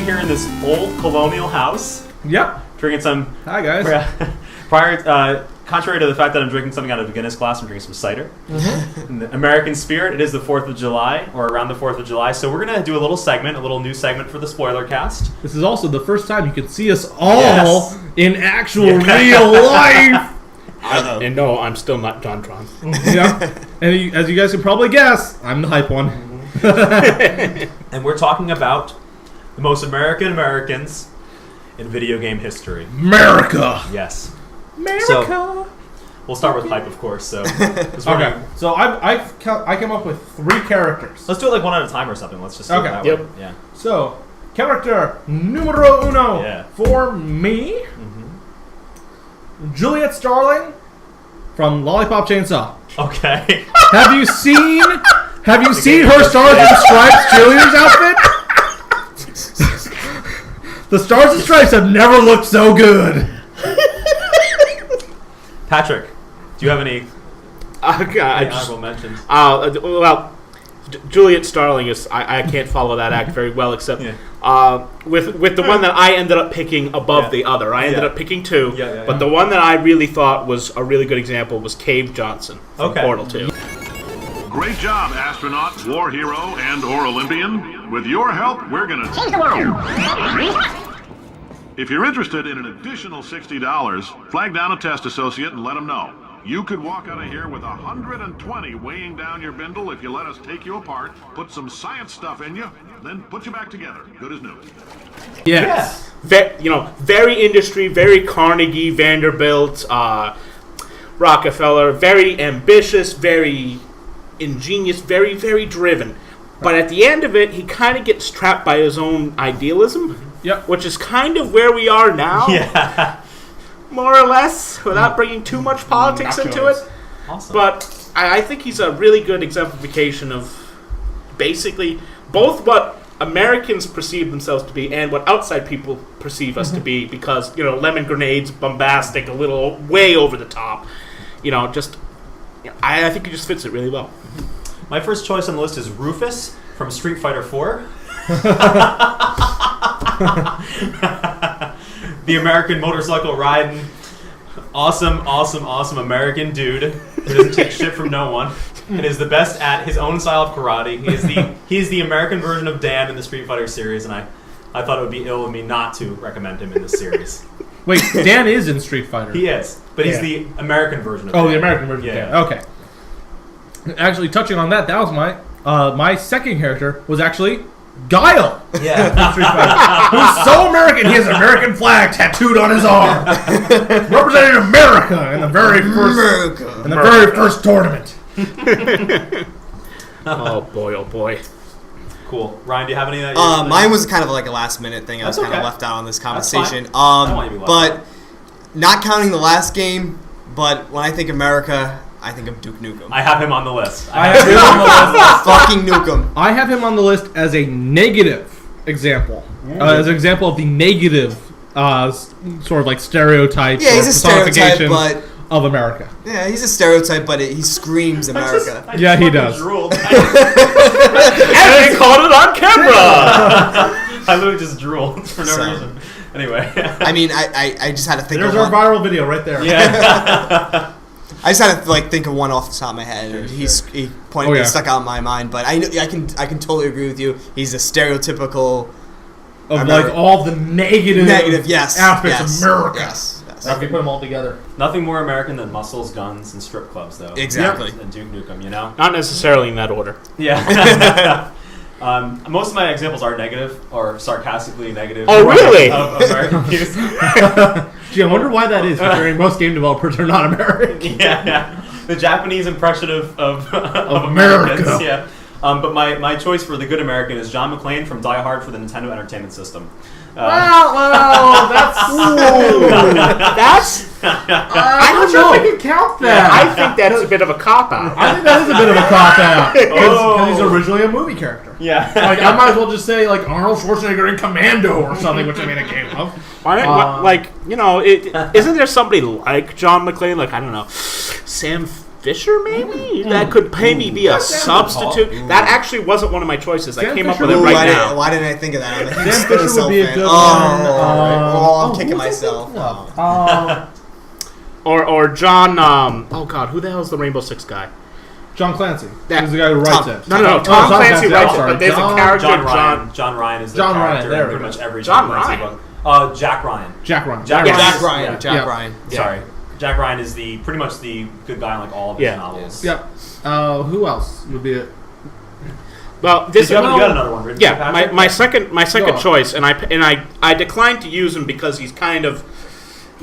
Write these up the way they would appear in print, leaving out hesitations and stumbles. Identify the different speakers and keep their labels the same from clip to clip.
Speaker 1: sitting here in this old colonial house.
Speaker 2: Yep.
Speaker 1: Drinking some...
Speaker 2: Hi, guys.
Speaker 1: Contrary to the fact that I'm drinking something out of a Guinness glass, I'm drinking some cider. In the American spirit, it is the 4th of July, or around the 4th of July, so we're going to do a little new segment for the spoiler cast.
Speaker 2: This is also the first time you can see us all in actual real life.
Speaker 3: And no, I'm still not John Tron.
Speaker 2: Yeah. And as you guys can probably guess, I'm the hype one.
Speaker 1: And we're talking about the most Americans in video game history.
Speaker 2: America!
Speaker 1: Yes.
Speaker 2: America!
Speaker 1: So, we'll start with hype, of course. So,
Speaker 2: okay. So I came up with 3 characters.
Speaker 1: Let's do it like one at a time or something. Let's just do it that way. Yeah.
Speaker 2: So, character numero uno for me, Juliet Starling from Lollipop Chainsaw.
Speaker 1: Okay.
Speaker 2: Have you seen her Stars and Stripes cheerleader's outfit? The Stars and Stripes have never looked so good.
Speaker 1: Patrick, do you have any
Speaker 3: honorable
Speaker 1: mentions?
Speaker 3: Well, Juliet Starling is... I can't follow that act very well, except with the one that I ended up picking above the other. I ended up picking 2, but the one that I really thought was a really good example was Cave Johnson from Portal 2.
Speaker 4: Great job, astronaut, war hero, and/or Olympian. With your help, we're gonna change the world. If you're interested in an additional $60, flag down a test associate and let them know. You could walk out of here with 120 weighing down your bindle if you let us take you apart, put some science stuff in you, then put you back together. Good as new.
Speaker 2: Yes.
Speaker 3: Very industry, very Carnegie, Vanderbilt, Rockefeller, very ambitious, very ingenious, very, very driven. But at the end of it, he kind of gets trapped by his own idealism.
Speaker 2: Yep.
Speaker 3: Which is kind of where we are now.
Speaker 1: Yeah.
Speaker 3: More or less, without bringing too much politics into it.
Speaker 1: Awesome.
Speaker 3: But I think he's a really good exemplification of basically both what Americans perceive themselves to be and what outside people perceive us to be, because, lemon grenades, bombastic, a little way over the top. I think he just fits it really well.
Speaker 1: My first choice on the list is Rufus from Street Fighter 4. The American motorcycle riding, awesome American dude who doesn't take shit from no one and is the best at his own style of karate. He is the American version of Dan in the Street Fighter series, and I thought it would be ill of me not to recommend him in this series.
Speaker 2: Wait, Dan is in Street Fighter.
Speaker 1: He is, but he's the American version of Dan.
Speaker 2: Oh, the American version of Dan. Okay. Actually, touching on that was my second character was actually Guile.
Speaker 1: Yeah.
Speaker 2: Who's so American, he has an American flag tattooed on his arm. Representing America in the very first tournament.
Speaker 3: Oh boy.
Speaker 1: Cool. Ryan, do you have any that
Speaker 5: mine was kind of like a last minute thing. I was kind of left out on this conversation.
Speaker 1: I don't want you to be left out.
Speaker 5: Not counting the last game, but when I think America, I think of Duke Nukem.
Speaker 1: I have him on the list.
Speaker 5: Fucking Nukem.
Speaker 2: I have him on the list as a negative example. As an example of the negative sort of like stereotype.
Speaker 5: Yeah, he's a stereotype, but
Speaker 2: of America.
Speaker 5: Yeah, he's a stereotype, but he screams America.
Speaker 2: Yeah, he does.
Speaker 1: Drooled.
Speaker 3: And they caught it on camera!
Speaker 1: I literally just drooled for no reason. Anyway.
Speaker 5: I mean, I just had to think
Speaker 2: There's
Speaker 5: of
Speaker 2: our viral video right there.
Speaker 1: Yeah.
Speaker 5: I just had to think of one off the top of my head, and he stuck out in my mind. But I can totally agree with you. He's a stereotypical
Speaker 2: of like all the negative aspects of America.
Speaker 5: Yes.
Speaker 2: Now we put them all together.
Speaker 1: Nothing more American than muscles, guns, and strip clubs, though.
Speaker 5: Exactly.
Speaker 1: And Duke Nukem,
Speaker 3: Not necessarily in that order.
Speaker 1: Yeah. Most of my examples are negative or sarcastically negative.
Speaker 3: Oh, really?
Speaker 1: Of American views.
Speaker 2: Gee, I wonder why that is, considering most game developers are not American.
Speaker 1: Yeah. The Japanese impression of
Speaker 2: America.
Speaker 1: Americans, yeah. But my choice for the good American is John McClane from Die Hard for the Nintendo Entertainment System.
Speaker 2: Well, that's... I'm not sure if we can count that.
Speaker 3: I think that's a bit of a cop-out.
Speaker 2: I think that is a bit of a cop-out. Because he's originally a movie character.
Speaker 1: Yeah.
Speaker 2: I might as well just say, Arnold Schwarzenegger in Commando or something, which I made a game of.
Speaker 3: Isn't there somebody like John McClane? I don't know. Sam Fisher, maybe? That could maybe be a substitute. That actually wasn't one of my choices. I came up with it
Speaker 5: Ooh,
Speaker 3: right now.
Speaker 5: Why didn't I think of that? I'm a huge
Speaker 2: Dan
Speaker 5: Splinter
Speaker 2: Fisher
Speaker 5: Cell
Speaker 2: would be a
Speaker 5: fan.
Speaker 2: good
Speaker 5: I'm kicking
Speaker 2: who was I
Speaker 5: myself.
Speaker 2: thinking of?
Speaker 3: Or John, oh god, who the hell is the Rainbow Six guy?
Speaker 2: John Clancy.
Speaker 3: That-
Speaker 2: He's the guy who writes it.
Speaker 3: No, Tom Clancy writes it,
Speaker 2: sorry.
Speaker 3: but there's a character,
Speaker 1: John Ryan is the
Speaker 2: John Ryan,
Speaker 1: character
Speaker 2: there
Speaker 1: in
Speaker 2: we
Speaker 1: pretty
Speaker 2: go.
Speaker 1: much every
Speaker 3: John
Speaker 1: Tom Clancy
Speaker 3: Ryan.
Speaker 1: book. Jack Ryan.
Speaker 2: Jack Ryan.
Speaker 1: Jack
Speaker 5: Yeah,
Speaker 1: Ryan.
Speaker 5: Jack Ryan.
Speaker 1: Yeah.
Speaker 5: Jack Ryan.
Speaker 1: Sorry. Jack Ryan is pretty much the good guy in like all of his novels.
Speaker 2: Yep. Who else would be it?
Speaker 3: Well, this
Speaker 1: You got another one written.
Speaker 3: yeah, my second
Speaker 2: Go on.
Speaker 3: choice, and I declined to use him because he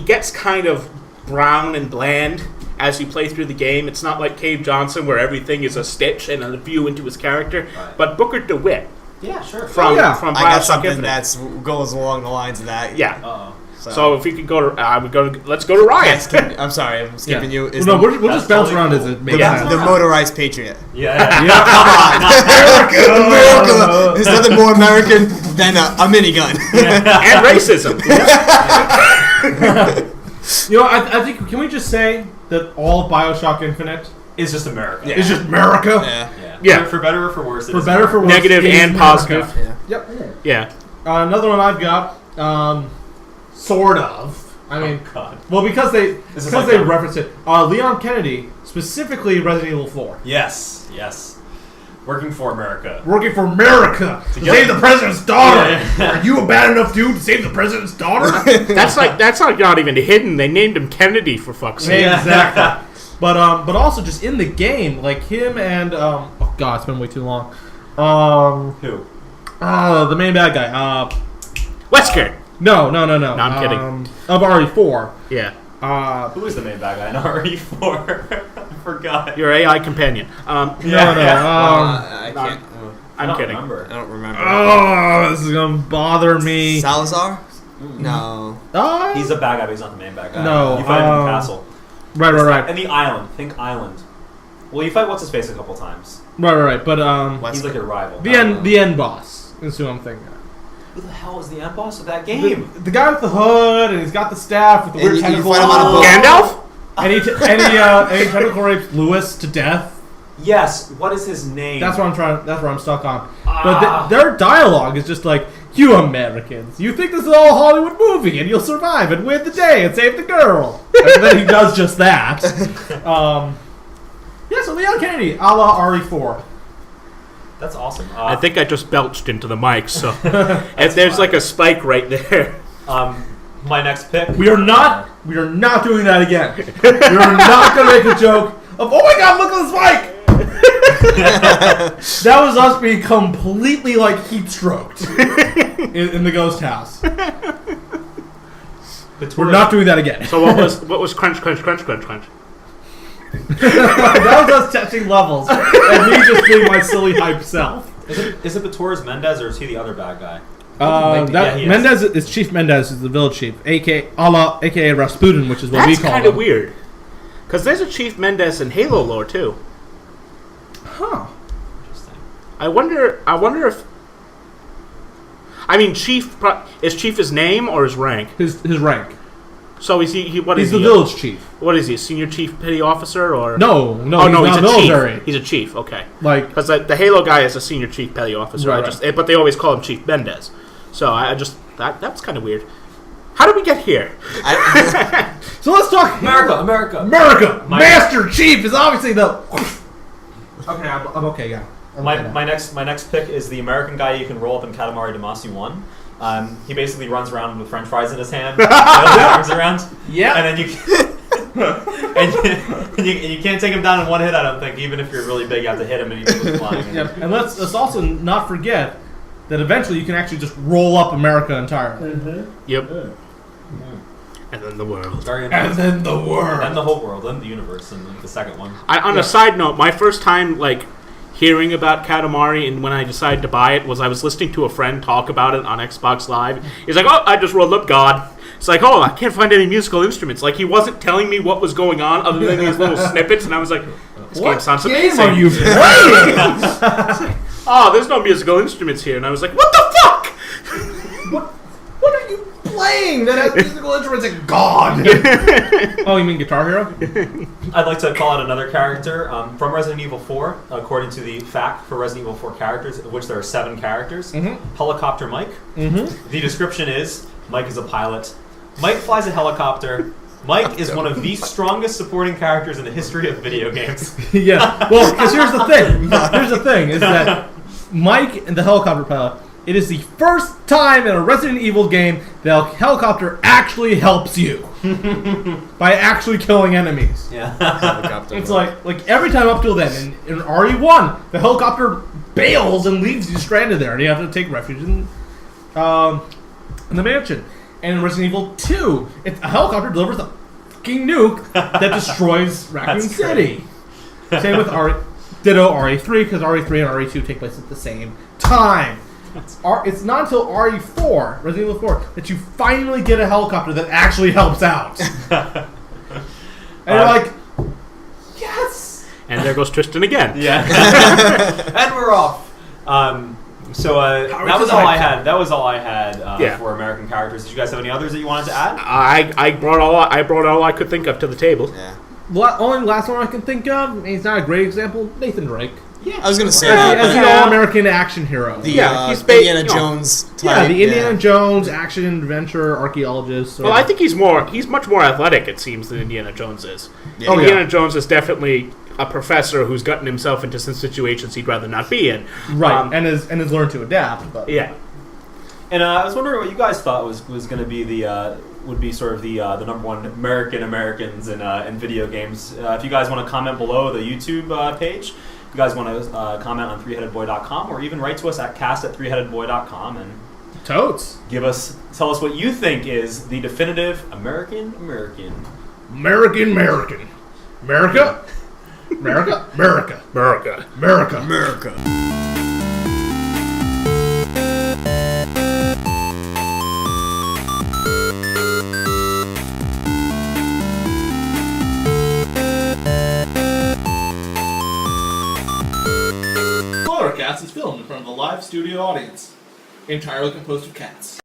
Speaker 3: gets kind of brown and bland as you play through the game. It's not like Cave Johnson where everything is a stitch and a view into his character.
Speaker 1: Right.
Speaker 3: But Booker DeWitt
Speaker 1: Yeah, sure.
Speaker 3: from
Speaker 5: I
Speaker 3: Bioshock
Speaker 5: got something
Speaker 3: Infinite.
Speaker 5: that goes along the lines of that.
Speaker 3: Yeah.
Speaker 1: Uh-oh.
Speaker 3: So if we could go to, I would go to. Let's go to Ryan.
Speaker 5: I'm sorry, I'm skipping you. Is
Speaker 2: No,
Speaker 5: the,
Speaker 2: we'll just bounce
Speaker 1: totally
Speaker 2: around
Speaker 1: cool.
Speaker 2: as it
Speaker 5: the,
Speaker 2: makes
Speaker 3: Yeah.
Speaker 2: sense.
Speaker 5: the motorized Patriot.
Speaker 1: Yeah.
Speaker 5: America! There's nothing more American than a minigun.
Speaker 3: And racism.
Speaker 2: You know, I think, can we just say that all of Bioshock Infinite
Speaker 1: It's just America.
Speaker 5: Yeah.
Speaker 2: is just America?
Speaker 5: Yeah.
Speaker 3: Yeah.
Speaker 1: For better or for worse. it
Speaker 2: For
Speaker 1: is
Speaker 2: better or for
Speaker 1: America.
Speaker 2: worse.
Speaker 3: Negative
Speaker 2: it is
Speaker 3: and
Speaker 2: America.
Speaker 3: positive.
Speaker 5: Yeah.
Speaker 2: Yep.
Speaker 3: Yeah.
Speaker 2: Another one I've got, sort of. I mean,
Speaker 1: God.
Speaker 2: well, because they
Speaker 1: This is like
Speaker 2: they
Speaker 1: that.
Speaker 2: reference it. Leon Kennedy, specifically Resident Evil 4.
Speaker 1: Yes. Working for America.
Speaker 2: Working for America to
Speaker 1: get-
Speaker 2: save the president's daughter.
Speaker 1: Yeah.
Speaker 2: Are you a bad enough dude to save the president's daughter?
Speaker 3: That's like not even hidden. They named him Kennedy for fuck's sake.
Speaker 2: Exactly. But also just in the game, like him and oh god, it's been way too long.
Speaker 1: Who?
Speaker 2: The main bad guy.
Speaker 3: Wesker.
Speaker 2: No.
Speaker 3: No, I'm kidding.
Speaker 2: Of RE4.
Speaker 3: Yeah.
Speaker 1: Who is the main bad guy in RE4? I forgot.
Speaker 3: Your AI companion.
Speaker 2: No.
Speaker 5: I can't.
Speaker 1: I
Speaker 3: I'm
Speaker 1: don't
Speaker 3: kidding.
Speaker 1: remember.
Speaker 5: I don't remember.
Speaker 2: Oh, this is gonna bother me.
Speaker 5: Salazar? No.
Speaker 1: He's a bad guy, but he's not the main bad guy.
Speaker 2: No,
Speaker 1: You fight him in the castle.
Speaker 2: Right.
Speaker 1: And the island. Think island. Well, you fight What's-His-Face a couple times.
Speaker 2: Right. But
Speaker 1: He's like your rival.
Speaker 2: the end boss is who I'm thinking of.
Speaker 1: Who the hell is the end boss of that game?
Speaker 2: The guy with the hood and he's got the staff with the
Speaker 5: And
Speaker 2: weird
Speaker 5: you
Speaker 2: tentacles.
Speaker 5: fight him on a boat.
Speaker 3: Gandalf?
Speaker 2: And he tentacle rapes Lewis to death.
Speaker 1: Yes. What is his name?
Speaker 2: That's what I'm stuck on. But their dialogue is just like, "You Americans, you think this is all a Hollywood movie and you'll survive and win the day and save the girl." And then he does just that. Yeah, so Leon Kennedy, a la RE4.
Speaker 1: That's awesome.
Speaker 3: I think I just belched into the mic, so if there's like a spike right there.
Speaker 1: My next pick.
Speaker 2: We are not doing that again. We are not going to make a joke of, "Oh my god, look at this mic!" That was us being completely like heat stroked in the ghost house. We're not doing that again.
Speaker 3: So what was crunch?
Speaker 2: That was us testing levels and me just being my silly hype self.
Speaker 1: Is it Torres Mendez or is he the other bad guy? He is.
Speaker 2: Mendez is Chief Mendez is the village chief, aka Rasputin, which is what we
Speaker 3: That's
Speaker 2: call
Speaker 3: kind
Speaker 2: him.
Speaker 3: of weird. Because there's a Chief Mendez in Halo lore too.
Speaker 2: Huh.
Speaker 1: Interesting.
Speaker 3: I wonder if. I mean, is Chief his name or his rank?
Speaker 2: His rank.
Speaker 3: So is he what
Speaker 2: He's
Speaker 3: is
Speaker 2: the
Speaker 3: he?
Speaker 2: village chief.
Speaker 3: What is he? A senior chief petty officer or?
Speaker 2: No,
Speaker 3: Oh
Speaker 2: he's
Speaker 3: no,
Speaker 2: not
Speaker 3: he's a
Speaker 2: military.
Speaker 3: chief. He's a chief. Okay.
Speaker 2: Like,
Speaker 3: Because the Halo guy is a senior chief petty officer.
Speaker 2: Right.
Speaker 3: But they always call him Chief Mendez. So I just that's kind of weird. How did we get here?
Speaker 2: so let's talk
Speaker 1: America.
Speaker 2: Master Chief is obviously the. Okay, I'm okay. Yeah.
Speaker 1: My next pick is the American guy you can roll up in Katamari Damacy 1. He basically runs around with French fries in his hand, his arms around.
Speaker 2: Yeah.
Speaker 1: And then you can't take him down in one hit. I don't think. Even if you're really big, you have to hit him and he goes flying.
Speaker 2: Yep. And let's also not forget that eventually you can actually just roll up America entirely.
Speaker 3: Yep. And then the world.
Speaker 1: Very
Speaker 2: And
Speaker 1: interesting.
Speaker 2: then the world.
Speaker 1: And the whole world, and the universe, and the second one.
Speaker 3: On a side note, my first time hearing about Katamari and when I decided to buy it was I was listening to a friend talk about it on Xbox Live. He's like, "Oh, I just rolled up God." It's like, "Oh, I can't find any musical instruments." Like he wasn't telling me what was going on other than these little snippets, and I was like, "This game sounds amazing."
Speaker 2: What game are you playing?
Speaker 3: Oh, there's no musical instruments here, and I was like, "What the fuck?"
Speaker 2: What are you playing? playing that has musical instruments and God. Oh, you mean Guitar Hero?
Speaker 1: I'd like to call out another character from Resident Evil 4, according to the fact for Resident Evil 4 characters, of which there are 7 characters. Helicopter Mike. The description is, Mike is a pilot. Mike flies a helicopter. Mike is one of the strongest supporting characters in the history of video games.
Speaker 2: Yeah. Well, because here's the thing. Here's the thing, is that Mike and the helicopter pilot, it is the first time in a Resident Evil game the helicopter actually helps you. By actually killing enemies.
Speaker 1: Yeah.
Speaker 2: It's like every time up till then, in RE1, the helicopter bails and leaves you stranded there, and you have to take refuge in the mansion. And in Resident Evil 2, a helicopter delivers a fucking nuke that destroys Raccoon City. Same with Ditto RE3, because RE3 and RE2 take place at the same time. It's not until RE4, Resident Evil 4, that you finally get a helicopter that actually helps out. And you're like, yes!
Speaker 3: And there goes Tristan again.
Speaker 1: Yeah. And we're off. So that was all I had. That was all I had for American characters. Did you guys have any others that you wanted to add?
Speaker 3: I brought all I could think of to the table.
Speaker 5: Yeah.
Speaker 2: Only last one I can think of, and he's not a great example, Nathan Drake.
Speaker 5: Yeah, I was gonna say
Speaker 2: as the all-American action hero.
Speaker 5: The
Speaker 3: he's
Speaker 5: Indiana Jones type.
Speaker 2: Yeah, the Indiana Jones action adventure archaeologist.
Speaker 3: Well, I think he's much more athletic, it seems, than Indiana Jones is.
Speaker 5: Yeah.
Speaker 3: Indiana Jones is definitely a professor who's gotten himself into some situations he'd rather not be in.
Speaker 2: Right, and has learned to adapt. But.
Speaker 3: Yeah.
Speaker 1: And I was wondering what you guys thought was going to be would be sort of the number one Americans in video games. If you guys want to comment below the YouTube page, if you guys want to comment on 3headedboy.com, or even write to us at cast@3headedboy.com and
Speaker 2: totes.
Speaker 1: tell us what you think is the definitive American.
Speaker 2: America.
Speaker 6: Cast is filmed in front of a live studio audience, entirely composed of cats.